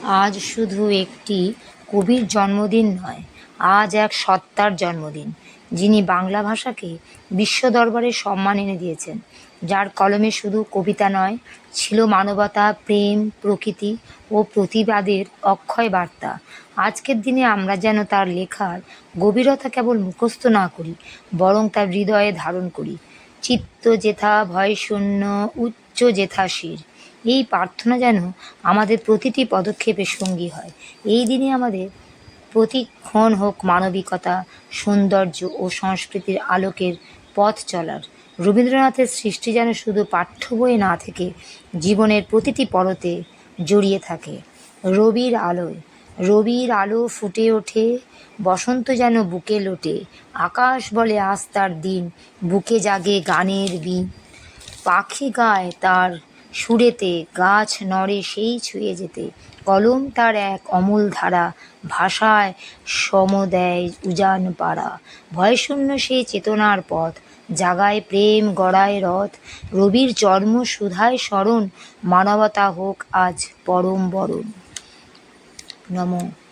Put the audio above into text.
আজ শুধু একটি কবির জন্মদিন নয়, আজ এক সত্তার জন্মদিন, যিনি বাংলা ভাষাকে বিশ্ব দরবারে সম্মান এনে দিয়েছেন, যার কলমে শুধু কবিতা নয়, ছিল মানবতা, প্রেম, প্রকৃতি ও প্রতিবাদের অক্ষয় বার্তা। আজকের দিনে আমরা যেন তার লেখার গভীরতা কেবল মুখস্থ না করি, বরং তার হৃদয়ে ধারণ করি। চিত্ত যেথা ভয়শূন্য, উচ্চ যেথা শির। এই প্রার্থনা যেন আমাদের প্রতিটি পদক্ষেপের সঙ্গী হয়। এই দিনে আমাদের প্রতিক্ষণ হোক মানবিকতা, সৌন্দর্য ও সংস্কৃতির আলোকের পথ চলার। রবীন্দ্রনাথের সৃষ্টি যেন শুধু পাঠ্য বইয়ে না থেকে জীবনের প্রতিটি পরতে জড়িয়ে থাকে। রবির আলোয়, রবির আলো ফুটে ওঠে, বসন্ত যেন বুকে লোটে, আকাশ বলে আজ তার দিন, বুকে জাগে গানের বিন, পাখি গায় তার সুরেতে, গাছ নড়ে সেই ছুঁয়ে যেতে, কলম তার এক অমূল ধারা, ভাষায় সম দেয় উজান পাড়া, ভয়শূন্য সেই চেতনার পথ, জাগায় প্রেম গড়ায় রথ, রবির জন্ম সুধায় স্মরণ, মানবতা হোক আজ পরম বরণ। নমো।